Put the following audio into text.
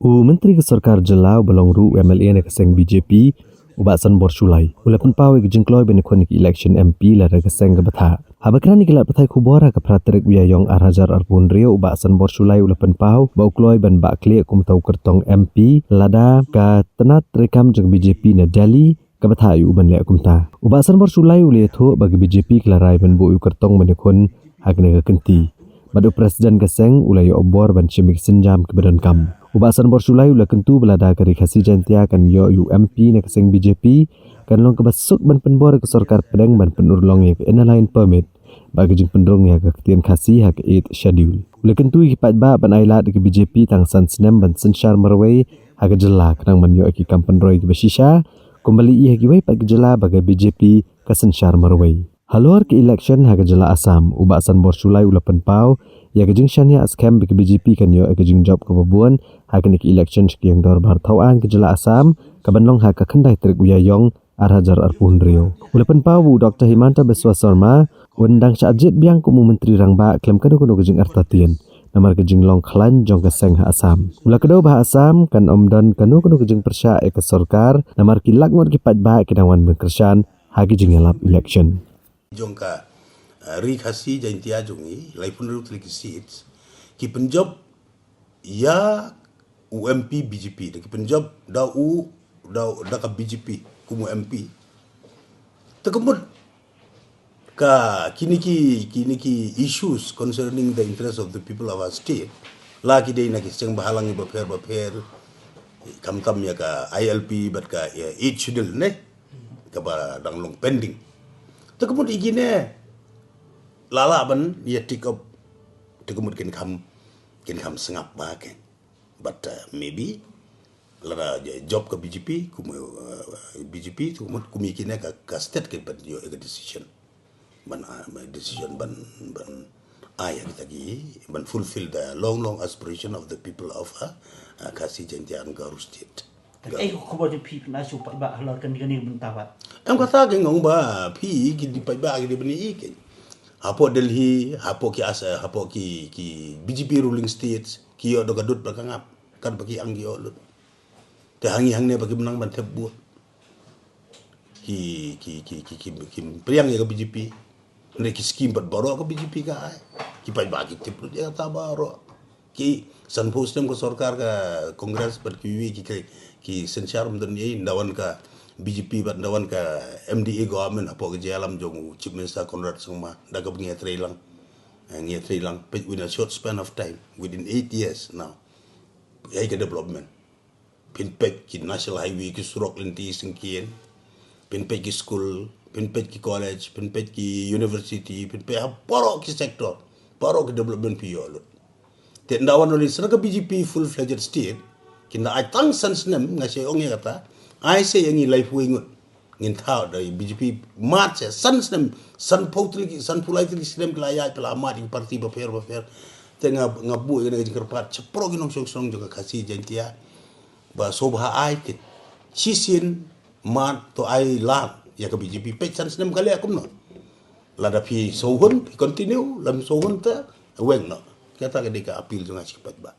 Menteri Keserkar Jelau Belongru MLA nak keseng BJP ubak Sanbor Sulai. Walaupun pawe ke Kloi benekon ke election MP Lada keseng ke Bthah. Habakran ni kelat Bthah kubora ke praterik uyayong arhajar arpun rio ubak Sanbor Sulai walaupun pau bau Kloi ban bak klik kum tau kertong MP Lada ka tenat rekam jeng BJP na Delhi ke Bthah yu ban lek kumta. Ubak Sanbor Sulai uli thu bagi BJP kelarai ban bu yu kertong benekon hagne ke kenti. Badu Presiden keseng ulai obor ban cimik senjam ke badan kam. Ubak Sanbor Sulai ula kentu belada kari khasi jantia kan yo UMP nak keseng BJP kan long kebasuk ban penbor ke Sarkar Pedang ban penurlong ya ke inline permit bagi jeng pendrong ya ke ketian khasi hak 8 schedule. Ula kentu ikipat ba ban ailat ke BJP tang san senem ban sensyar merway hak jela kenang ban yo ki kampen roy ke basisha kembali ia giwai pak jela bagi BJP ke sensyar merway. Halor ke election hak jela Asam ubak Sanbor Sulai ula penpau ya ke jeng syania scam bagi BJP kan yo ke jeng job ke babuan hak ke election sekian dor bar tauan ke jela Asam ke banlong hak ke kendai trik uyayong arhajar arpun rio. Ula penpau Dr. Himanta Biswa Sarma undang Jied biang kumu menteri rangba klaim kanu kuno ke jeng artatian namar ke jeng long klan jong ke seng ha Asam. Ula kedau bah Asam kan omdan kanu kuno ke jeng persya ke Sarkar namar ki lakngot ki pat ba ke dawan berkersan hak jeng elap election. Jongka rikasi jantia jongi laipun ru tlik seats ki penjob ya UMP BJP ki penjob da ka BJP kumu MP tekemut ka kini ki issues concerning the interest of the people of our state lagi dei nak seng bahalang baper kam ya ka ILP bat ka each schedule ne ka ba dang long pending tekemut igine lala ban ya tikop tekemut kin kam sengap ba ken but maybe lara job ke BJP BJP tekemut kumi kine ka state ke ban yo decision ban ayah kita ban fulfill the long aspiration of the people of Kasi Jantian Garu State. Kau boleh people nak supaya bah halal kan ni bentawat. Em kata ke ngong ba pi ki di pai ba ki di bani ke. Hapo Delhi, hapo ki asa, hapo ki BJP ruling states ki yo do gadut bakangap kan bagi anggi yo lut. Te hangi hangne bagi menang ban tebu. Ki priang ya ke BJP. Nek ki skim bat baro ke BJP ka ai. Ki pai ba ki tip lut ya ta baro. Ki san postem ko sarkar ka kongres bat ki ki sensyar mden ye ndawan ka BJP bat ndawan ka MDA government apo ke jalam jong chief minister Conrad Sangma daga ngia trailang within a short span of time within 8 years now ai ke development pinpek ki national highway ki surok lenti singkien pinpek ki school pinpek ki college pinpek ki university pinpek poro ki sector poro ki development piolo te ndawan oli sana ka BJP full fledged state kinda ai tang san senem ngase ong ya kata ai se yang life wingut ngin thao dari BJP mat se san senem san potri san pulai tri senem kelaya pela mat di parti baper tengah ngabu ngene jengker pat cepro ginong song juga kasih jantia ba sobha ai kit sisin mat to ai lat ya ke BJP pe san senem kali akum no lada pi sohun continue lam sohun ta weng no kata ke deka apil juga sipat ba